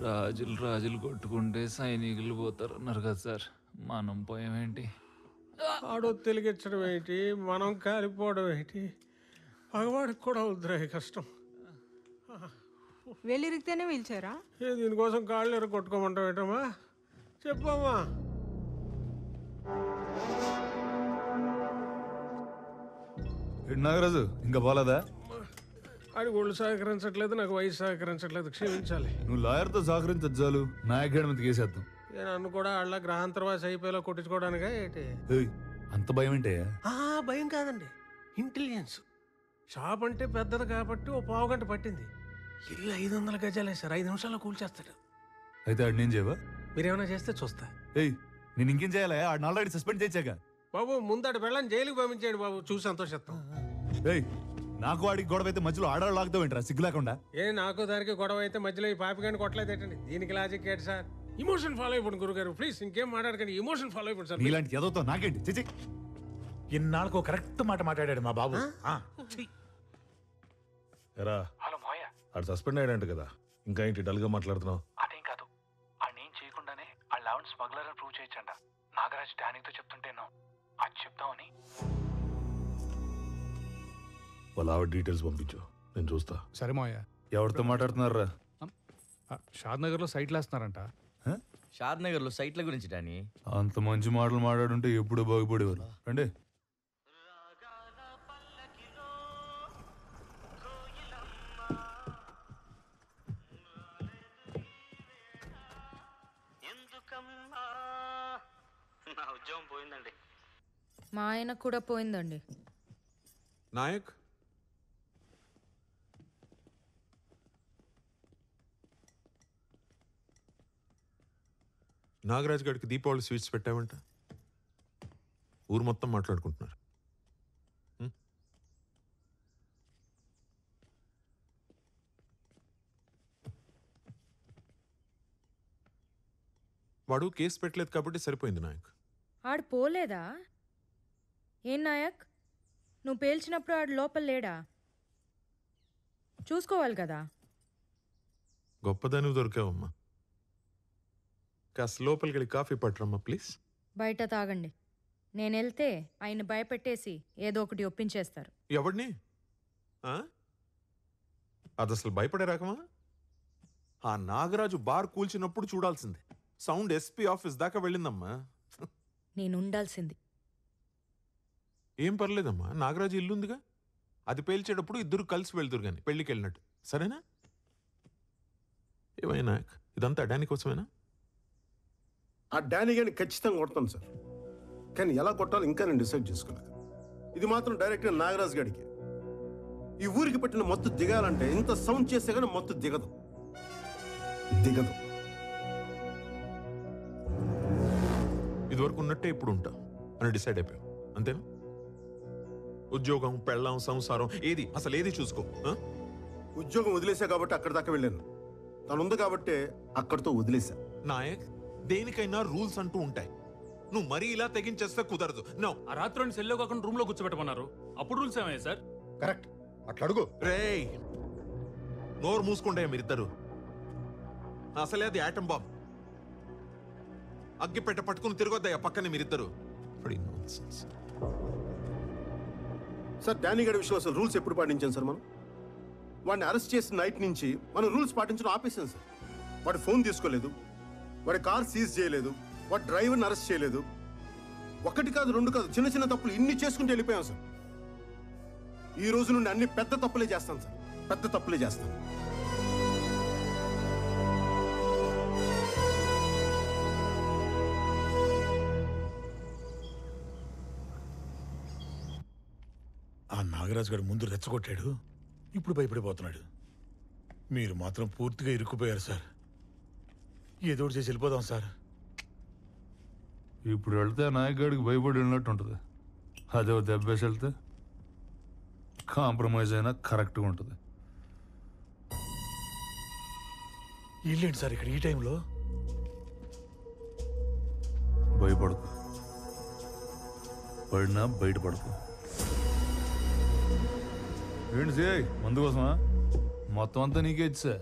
రాజులు రాజులు కొట్టుకుంటే సైనికులు పోతారన్నారు కదా సార్, మనం పోయామేంటి? ఆడో తెలిగించడం ఏంటి, మనం కాలిపోవడం ఏంటి, పగవాడికి కూడా వద్దురా ఈ కష్టం. వెళ్ళిరిగితేనే పిలిచారా? దీనికోసం కాళ్ళు ఎర కొట్టుకోమంటావు ఏంటమ్మా, చెప్పమ్మా. నాగరాజు ఇంకా పోలేదా? ఆడికి ఒళ్ళు సహకరించట్లేదు, నాకు వయసు సహకరించట్లేదు, క్షమించాలి. నువ్వు లాయర్తో సహకరించదు చాలు, నా అకాడమీకి వేసేద్దాం. నన్ను కూడా వాళ్ళ గ్రహాంతరవాసి అయిపోయేలా కొట్టించుకోవడానికా ఏంటి? అంత భయం ఏంటే? భయం కాదండి, ఇంటెలిజెన్స్. షాప్ అంటే పెద్దది కాబట్టి ఓ పావు గంట పట్టింది. ఇల్లు 500 గజాలే సార్, 5 నిమిషాల్లో కూల్చేస్తాడు. అయితే ఆడు నేను చేయవా? మీరేమైనా చేస్తే చూస్తా. నేను ఇంకేం చేయాలి? ఆడిని ఆల్రెడీ సస్పెండ్ చేశాక. బాబు ముందడు వెళ్ళని జైలుకి పంపించేయండి బాబు, చూసి సంతోషిస్తాం. నాకు వాడికి గొడవ అయితే మధ్యలో ఆడాడు లాగుతావు ఏంట్రా సిగ్గు లేకుండా? నాకు దానికి గొడవ అయితే మధ్యలో ఈ పాపిగాని కొట్టలేదేటండి, దీనికి లాజిక్ ఏంటి సార్? ఇమోషన్ ఫాలో అయిపోండి గురుగారు, ప్లీజ్ ఇంకేం మాట్లాడకండి, ఇమోషన్ ఫాలో అయిపోండి సార్. ఇలాంటి ఎదవుతో నాకేంటి చిచి. ఇన్నాళ్ళకు కరెక్ట్ మాట మాట్లాడాడు మా బాబు. ఎరా హలో మోయ, ఆడు సస్పెండ్ అయ్యాడంట కదా, ఇంకా ఏంటి డల్ గా మాట్లాడుతున్నావు? అదేం కాదు, ఆడేం చేయకుండానే ఆ లెవెన్ స్మగ్లర్ అని ప్రూవ్ చేయొచ్చంట. నాగరాజ్ డానీతో చెప్తుంటేనో అది చెప్తామని. వాళ్ళ ఆవిడ డీటెయిల్స్ పంపించు, నేను చూస్తా. సరే మోయ. ఎవరితో మాట్లాడుతున్నారా? షాద్ నగర్ లో సైట్లు వేస్తున్నారంట. షాద్ నగర్ లో సైట్ల గురించి డానీ. అంత మంచి మాటలు మాట్లాడుంటే ఎప్పుడు బాగుపడేవారు. రండి. నా ఉద్యోగం పోయిందండి. మా ఆయన కూడా పోయిందండి. నాయక్, నాగరాజ్ గారికి దీపావళి స్వీట్స్ పెట్టావంట, ఊరు మొత్తం మాట్లాడుకుంటున్నారు. వాడు కేసు పెట్టలేదు కాబట్టి సరిపోయింది నాయక్. ఆడు పోలేదా? ఏం నాయక్, నువ్వు పేల్చినప్పుడు ఆడు లోపల లేడా? చూసుకోవాలి కదా. గొప్పదాని దొరికావమ్మా. కాస్త లోపలికి వెళ్ళి కాఫీ పట్టరమ్మా ప్లీజ్. బయట తాగండి, నేను వెళ్తే ఆయన భయపెట్టేసి ఏదో ఒకటి ఒప్పించేస్తారు. ఎవడిని? అది అసలు భయపడే రకమా? ఆ నాగరాజు బార్ కూల్చినప్పుడు చూడాల్సిందే. సౌండ్ ఎస్పీ ఆఫీస్ దాకా వెళ్ళిందమ్మా. నేను ఉండాల్సింది. ఏం పర్లేదమ్మా, నాగరాజు ఇల్లుందిగా, అది పేల్చేటప్పుడు ఇద్దరు కలిసి వెళ్తురు కానీ పెళ్లికి వెళ్ళినట్టు, సరేనా? ఏమైనా ఇదంతా డానీ కోసమేనా? ఆ డానీ గాని ఖచ్చితంగా కొడతాను సార్, కానీ ఎలా కొట్టాలో ఇంకా నేను డిసైడ్ చేసుకోలేదు. ఇది మాత్రం డైరెక్ట్గా నాగరాజు గారికి. ఈ ఊరికి పెట్టిన మత్తు దిగాలంటే ఇంత సౌండ్ చేస్తే కానీ మత్తు దిగదు. ఇదివరకు ఉన్నట్టే ఇప్పుడు ఉంటా అని డిసైడ్ అయిపోయాం, అంతేనా? ఉద్యోగం, పెళ్ళాం, సంసారం ఏది అసలు ఏది చూసుకో. ఉద్యోగం వదిలేసా కాబట్టి అక్కడి దాకా వెళ్ళాను, తను ఉంది కాబట్టి అక్కడితో వదిలేసా. నాయక్, దేనికైనా రూల్స్ అంటూ ఉంటాయి. నువ్వు మరీ ఇలా తెగించేస్తే కుదరదు. నో. ఆ రాత్రి సెల్లో కాకుండా రూమ్ లో కూర్చోబెట్టమన్నారు, అప్పుడు రూల్స్ ఏమయ్యాయి సార్? కరెక్ట్, అట్లా అడుగు. రేయ్, నోరు మూసుకుంటే మీరిద్దరు. అసలే అది ఆటం బాంబ్. అగ్గి పెట్ట పట్టుకుని తిరగొద్దయ్యా పక్కనే మీరిద్దరు. సార్ డానీ గారి విషయంలో అసలు రూల్స్ ఎప్పుడు పాటించాం సార్? మనం వాడిని అరెస్ట్ చేసిన నైట్ నుంచి మనం రూల్స్ పాటించడం ఆపేసాం సార్. వాడి ఫోన్ తీసుకోలేదు, వాడి కార్ సీజ్ చేయలేదు, వాడి డ్రైవర్ని అరెస్ట్ చేయలేదు. ఒకటి కాదు, రెండు కాదు, చిన్న చిన్న తప్పులు ఇన్ని చేసుకుంటూ వెళ్ళిపోయాం సార్. ఈ రోజు నుండి అన్ని పెద్ద తప్పులే చేస్తాను సార్, పెద్ద తప్పులే చేస్తాను. ఆ నాగరాజు గారు ముందు రెచ్చగొట్టాడు, ఇప్పుడు భయపడిపోతున్నాడు. మీరు మాత్రం పూర్తిగా ఇరుక్కుపోయారు సార్. ఏదో ఒకటి చేసి వెళ్ళిపోదాం సార్. ఇప్పుడు వెళ్తే నాయకుడికి భయపడి ఉన్నట్టు ఉంటుంది. అదే దెబ్బేసి వెళ్తే కాంప్రమైజ్ అయినా కరెక్ట్గా ఉంటుంది. ఇల్లేంటి సార్ ఇక్కడ ఈ టైంలో? భయపడకు, పడినా బయటపడకు. ఏంటి సే మందు కోసమా? మొత్తం అంతా నీకే ఇచ్చా.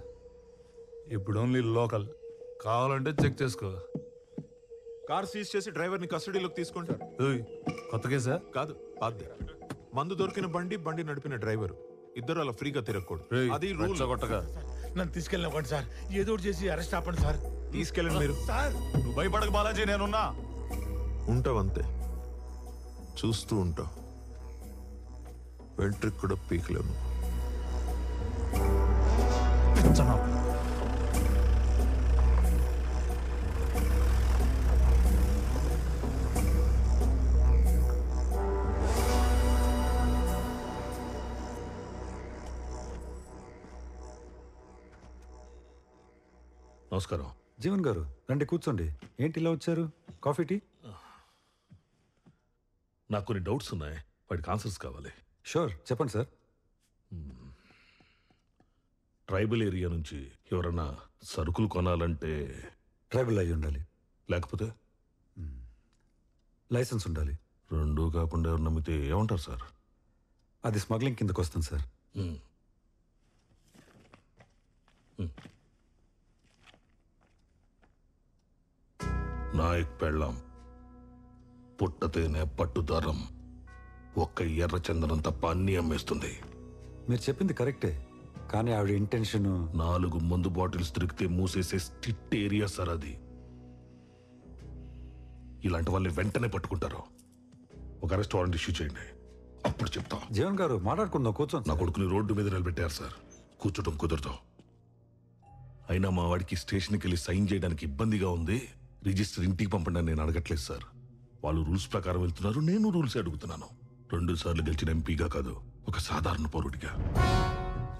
ఇప్పుడు ఓన్లీ లోకల్. కావాలంటే చెక్ చేసుకో. కార్ సీజ్ చేసి డ్రైవర్ని కస్టడీలోకి తీసుకుంటారు. ఏయ్, కొత్త కేసా? కాదు, పాతది. మందు దొరికిన బండి నడిపిన డ్రైవర్ ఇద్దరు అలా ఫ్రీగా తిరగకూడదు. రేయ్, అది రూల్. రెచ్చగొట్టగా. నన్ను తీసుకెళ్ళినవ్వండి సార్, ఏదో ఒకటి చేసి అరెస్ట్ ఆపండి సార్. తీసుకెళ్ళండి మీరు. సార్ నువ్వు భయపడక బాలాజీ, నేనున్నా. ఉంటావంతే, చూస్తూ ఉంటావు. వెంట్రుకు కూడా పీకలేము. నమస్కారం. జీవన్ గారు రండి, కూర్చోండి. ఏంటి ఇలా వచ్చారు? Coffee, tea? నాకు కొన్ని డౌట్స్ ఉన్నాయి, వాటికి ఆన్సర్స్ కావాలి. షూర్, చెప్పండి సార్. ట్రైబల్ ఏరియా నుంచి ఎవరన్నా సరుకులు కొనాలంటే ట్రైబల్ అయి ఉండాలి, లేకపోతే లైసెన్స్ ఉండాలి. రెండూ కాకుండా ఎవరు నమ్మితే ఏమంటారు సార్? అది స్మగ్లింగ్ కిందకు వస్తుంది సార్. నాయక్ పెళ్ళాం పుట్టతేనే పట్టుదారం ఒక్క ఎర్ర చందనం తప్ప అన్ని అమ్మేస్తుంది. మీరు చెప్పింది కరెక్టే, కానీ ఆవిడ ఇంటెన్షన్ 4 మందు బాటిల్స్ దొరికితే మూసేసే స్ట్రిక్ట్ ఏరియా సార్ అది. ఇలాంటి వాళ్ళని వెంటనే పట్టుకుంటారు. ఒక అరెస్ట్ వారెంట్ ఇష్యూ చేయండి, అప్పుడు చెప్తా. జీవన్ గారు మాట్లాడుకుందాం, కూర్చోండి. నా కొడుకుని రోడ్డు మీద నిలబెట్టారు సార్, కూర్చోటం కుదరదు. అయినా మా వాడికి స్టేషన్కి వెళ్ళి సైన్ చేయడానికి ఇబ్బందిగా ఉంది. రిజిస్టర్ ఇంటికి పంపండి నేను అడగట్లేదు సార్. వాళ్ళు రూల్స్ ప్రకారం వెళ్తున్నారు, నేను రూల్స్ అడుగుతున్నాను. 2 సార్లు గెలిచిన ఎంపీగా కాదు, ఒక సాధారణ పౌరుడిగా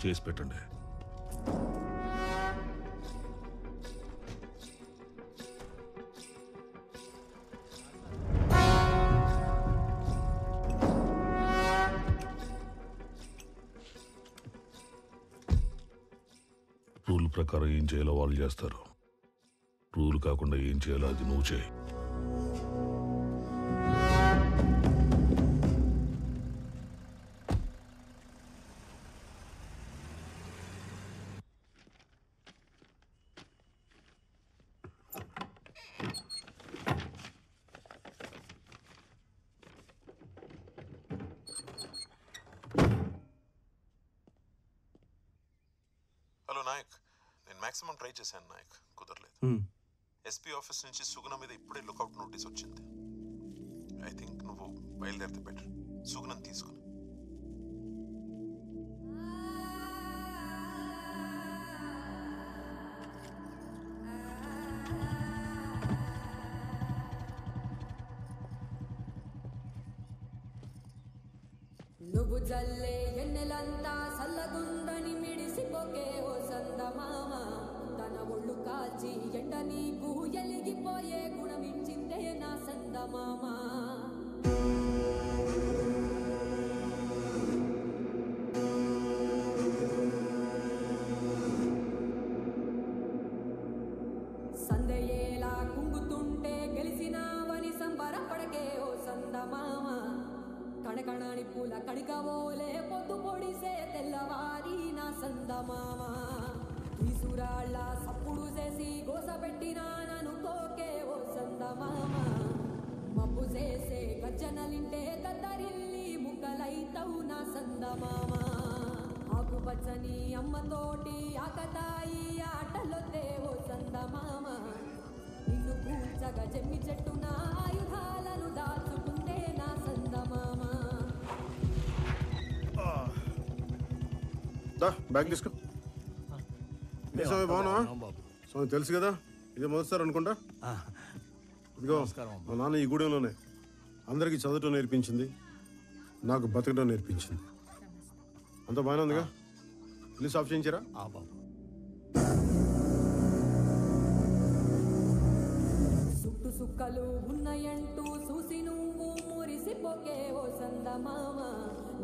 చేసి పెట్టండి. రూల్ ప్రకారం ఏం చేయాలో వాళ్ళు చేస్తారు. రూల్ కాకుండా ఏం చేయాలో అది నువ్వు చేయి. హలో నాయక్, నేను మాక్సిమం ట్రై చేశాను నాయక్, కుదరలేదు. ఎస్పీ ఆఫీస్ నుంచి సుగుణ మీద ఇప్పుడే లుకౌట్ నోటీస్ వచ్చింది. ఐ థింక్ నువ్వు బయలుదేరితే బెటర్. సుగుణం తీసుకుని నువ్వు జల్లే ఎన్నెలంతా సల్లగుందని మిడిసిపోకే ఓ సందమామ. తన ఒళ్ళు కాల్చి ఎండ నీకు ఎలిగిపోయే గుణమిచ్చిందే నా సందమామ. సందయేలా కుంగుతుంటే గెలిసినావని సంబరపడకే ఓ సందమామ. కణకణాని పూల కణికవోలే పొద్దు పొడిసే తెల్లవారి నా సందమామ. ఈసురాళ్ళ సప్పుడు చేసి గోసపెట్టినా ననుకోకే ఓ సందమామ. మబ్బు చేసే గర్జనలింటే గద్దరిల్లి ముక్కలైతవు నా సందమామ. ఆకుపచ్చని అమ్మతోటి ఆకతాయి ఆటలొద్దే ఓ సందమామ. నిన్ను కూల్చగా జమ్మి చెట్టున ఆయుధాలను దాచుకుందే నా సందమామ. బ్యాగ్ తీసుకో. స్వామి బాగున్నావా? స్వామి తెలుసు కదా, ఇదే మొదటిసారి అనుకుంటా. ఇదిగో మా నాన్న ఈ గూడెంలోనే అందరికీ చదవటం నేర్పించింది, నాకు బతకడం నేర్పించింది. అంతా బాగానే ఉందిగా? ప్లీజ్ ఆఫ్ చేయించారా? సుట్టు సుక్కలు ఉన్నాయంటూ చూసి నువ్వు మురిసిపోకే ఓ సందమామ.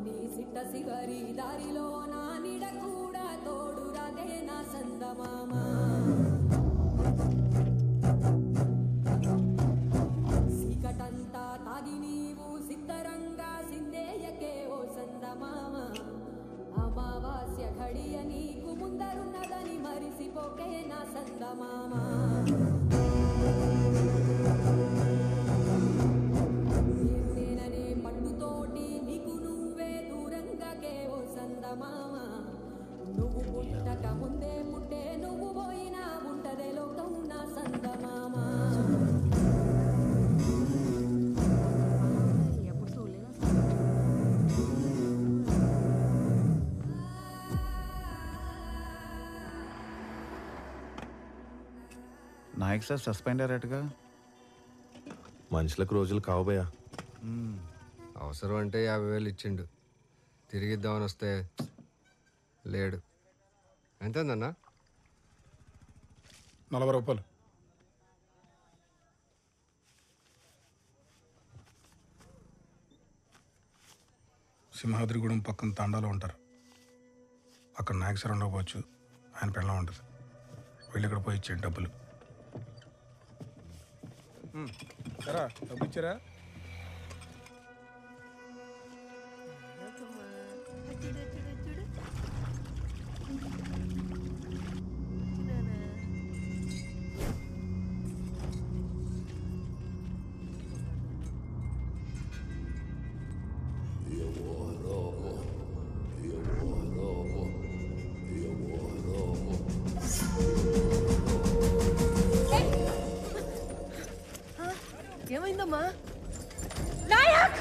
నీ సిట్ట సిగరి దారిలో నా నిడ కూడా తోడురాదే నా సందమామ. సీకటంతా తాగి నీవు సిద్ధరంగా సిందేయకే ఓ సందమామ. అమావాస్య ఘడియ నీకు ముందరున్నదని మరిసి మురిసిపోకే నా సందమామ నేననే పట్టుతోటి నీకు నువ్వే దూరంగాకే ఓ సందమామ నువ్వు పుట్టక ముందే పుట్టే నువ్వు పోయినా ఉంటదే లోకం నా సందమామ నాయక్ సార్ సస్పెండ్ అయ్యారటగా. మనుషులకు రోజులు కావబోయా. అవసరం అంటే 50,000 ఇచ్చిండు. తిరిగిద్దామని వస్తే లేడు. ఎంతన్నా? 40 రూపాయలు. సింహాద్రిగూడెం పక్కన తాండాలో ఉంటారు. అక్కడ నాయక్ సార్ ఉండకపోవచ్చు, ఆయన పెళ్ళం ఉంటుంది. వెళ్ళి ఇక్కడ పోయి ఇచ్చేయండి డబ్బులు. డబ్బు ఇచ్చారా? ఏమైందమ్మా? నాయక్!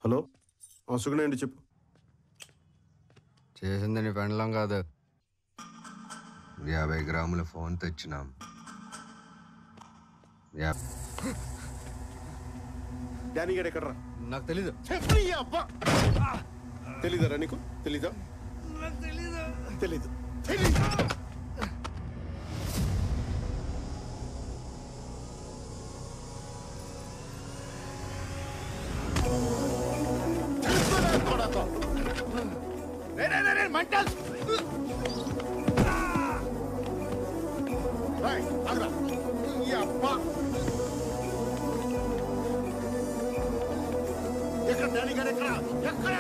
హలో, సుగుణ అండి, చెప్పు. చేసింది నీ పెండ్లం కాదు. 50 గ్రాముల ఫోన్ తెచ్చినాం. డానీ గారు ఎక్కడరా? నాకు తెలీదు. తెలీదరా నీకు? తెలీదా? తెలీదు. ఎక్కడ డానీ గారు? ఎక్కడ? ఎక్కడ?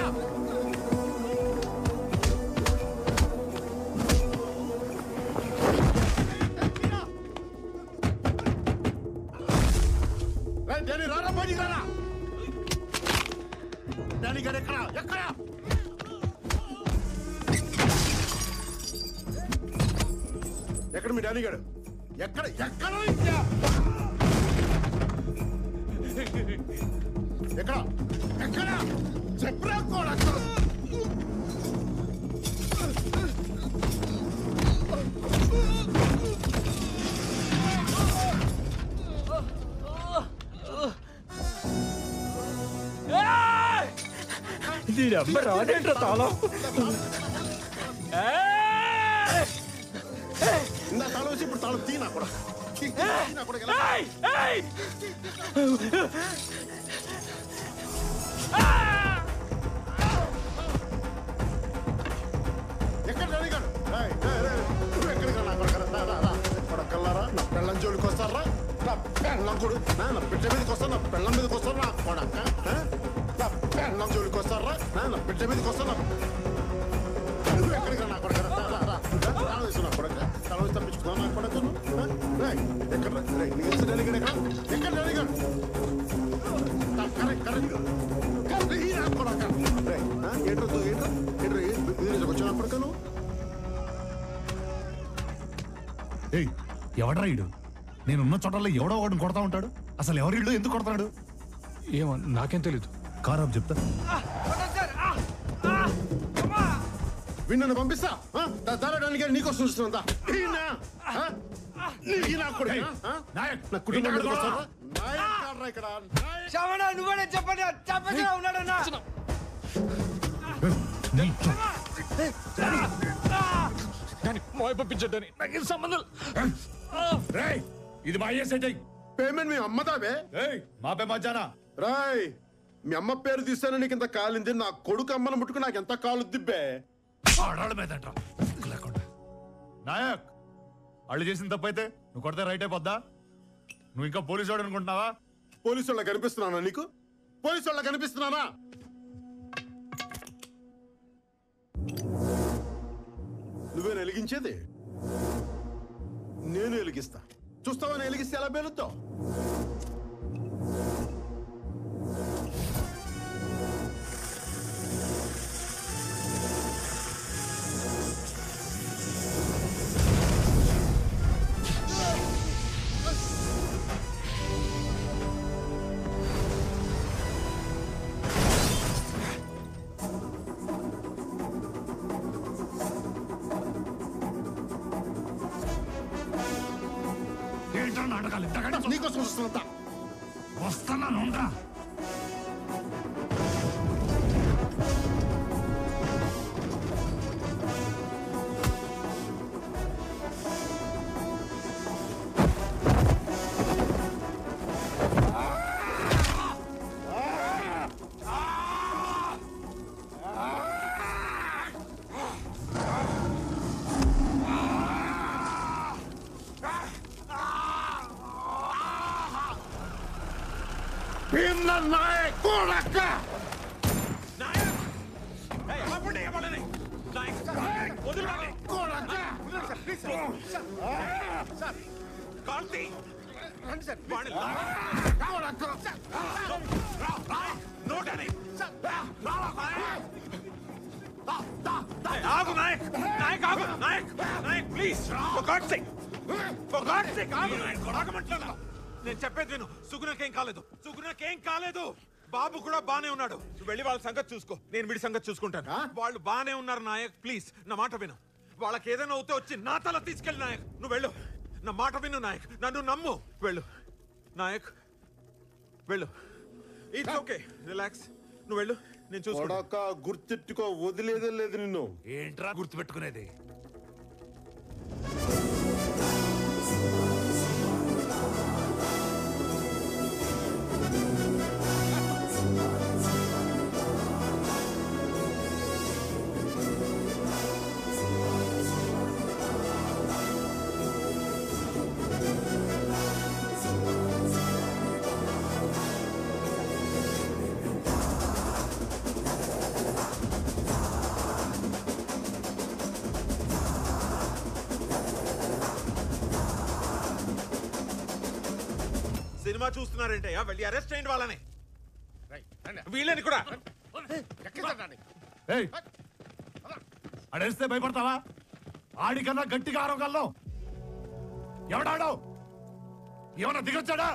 డానీ రారా, బయటికి రారా. డానీ గారు ఎక్కడ? ఎక్కడ? ఎక్కడ మీ డానీ గారు? ఎక్కడ? ఎక్కడ? ఎక్కడ? ఎక్కడ? చెప్పరా కూడా. రాదేంట్రా తాళం? ఇందా తాళం వచ్చి ఇప్పుడు తాళం తీనా కూడా. ఎక్కడ డానీ గారు? నువ్వు ఎక్కడికి నా కొడకల్లారా? నా పెళ్ళం జోలికి వస్తారా? నా పెళ్ళం కూడా నా బిడ్డ మీదకి వస్తారు, నా పెళ్ళం మీదకి వస్తారు. నా కొడక నా పెళ్ళం జోలికి వస్తారా? నా బిడ్డ మీదకి వస్తారు. నువ్వు ఎక్కడికి నా కొడక? తాళం వేసు నా కొడక. తాళం వేసి తప్పించుకున్నావు నా కొడకను. ఎక్కడ డానీ గారు? ఎక్కడ డానీ గారు? కరెక్ట్ కరెక్ట్ నా కొడక. ఏంట్రో వచ్చిన కొడకను. ఎవడ్రా ఇడు? నేనున్న చోటల్లో ఎవడో వాడిని కొడతా ఉంటాడు. అసలు ఎవరిడు? ఎందుకు కొడతాడు? ఏమో నాకేం తెలీదు. కారం చెప్తా. విన్నను పంపిస్తా. దారాడానికి గారు నీకోసం చూస్తుందా? నువ్వే చెప్పండి. చెప్పగా ఉన్నాడన్నా. పంపించండి. నాకేం సంబంధం. ఇది మా అయ్యే సెట్ అయ్యి పేమెంట్ మీ అమ్మదావే మాపే మధ్యాహ్న రాయ్ మీ అమ్మ పేరు తీసాను నీకు ఇంత కాలింది నా కొడుకు అమ్మను ముట్టుకు నాకు ఎంత కాలు దిబ్బే ఆడాళ్ళ మీద లేకుండా నాయక్ వాళ్ళు చేసిన తప్పైతే నువ్వు కొడితే రైట్ అయిపోద్దా? నువ్వు ఇంకా పోలీసు వాడు అనుకుంటున్నావా? పోలీసు వాళ్ళ కనిపిస్తున్నానా నీకు? పోలీసు వాళ్ళ కనిపిస్తున్నానా? నువ్వేను వెలిగించేది? నేను వెలిగిస్తా. చూస్తావా నేను వెలిగిస్తే ఎలా పేలుద్దావు? నీకోసం వస్తున్నా వస్తున్నాను. నేను చెప్పేది విను. సుగుణకేం కాలేదు, సుగుణకేం కాలేదు. బాబు కూడా బానే ఉన్నాడు. వెళ్ళి వాళ్ళ సంగతి చూసుకో, నేను వీడి సంగతి చూసుకుంటాను. వాళ్ళు బానే ఉన్నారు నాయక్, ప్లీజ్ నా మాట విను. వాళ్ళకి ఏదైనా అవుతే వచ్చి నా తల తీసుకెళ్ళి నాయక్. నువ్వు వెళ్ళు, నా మాట విను నాయక్, నన్ను నమ్ము. వెళ్ళు నాయక్, వెళ్ళు. It's okay, relax. నువ్వు వెళ్ళు, నేను చూసుకో. గుర్తెట్టుకో, వదిలేదే లేదు నిన్ను. ఏంట్రా గుర్తుపెట్టుకునేది? సినిమా చూస్తున్నారంటే వెళ్ళి అరెస్ట్ చేయండి వాళ్ళని, వీళ్ళని కూడా. అడేస్తే భయపడతావా? ఆడికన్నా గట్టిగా ఆరోగల్లో ఎవడాడో ఏమన్నా దిగొచ్చాడా?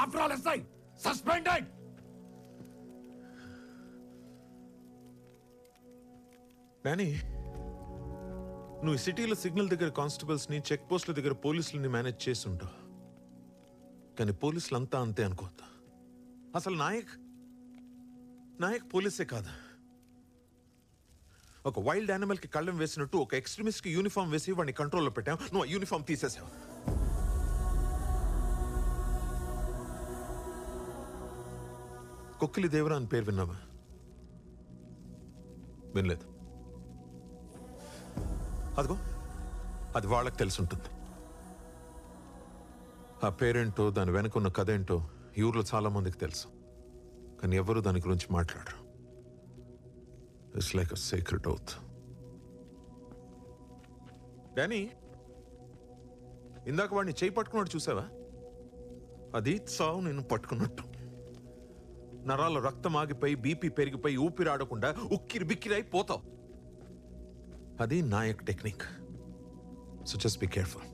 After all SI suspended. Danny, నువ్వు ఈ సిటీలో సిగ్నల్ దగ్గర కానిస్టేబుల్స్ ని, చెక్ పోస్టుల దగ్గర పోలీసులని మేనేజ్ చేసి ఉంటావు. కానీ పోలీసులు అంతా అంతే అనుకోద్దా. అసలు నాయక్ పోలీసే కాదు. ఒక వైల్డ్ యానిమల్ కి కళ్ళం వేసినట్టు ఒక ఎక్స్ట్రీమిస్ట్ కి యూనిఫామ్ వేసి వాడిని కంట్రోల్లో పెట్టావు. నువ్వు ఆ యూనిఫామ్ తీసేసావు. కొక్కిలి దేవరా అని పేరు విన్నావా? వినలేదు. అదిగో అది వాళ్ళకి తెలిసి ఉంటుంది. ఆ పేరేంటో, దాని వెనక ఉన్న కథ ఏంటో ఈ ఊర్లో చాలా మందికి తెలుసు. కానీ ఎవరు దాని గురించి మాట్లాడరు. It's like a secret oath. Danny, ఇందాక వాడిని చేయి పట్టుకున్నట్టు చూసావా? అది సావు నేను పట్టుకున్నట్టు. నరాల్లో రక్తం ఆగిపోయి, బీపీ పెరిగిపోయి, ఊపిరాడకుండా ఉక్కిరి బిక్కిరి అయిపోతావు. అది Nayak technique. So just be careful.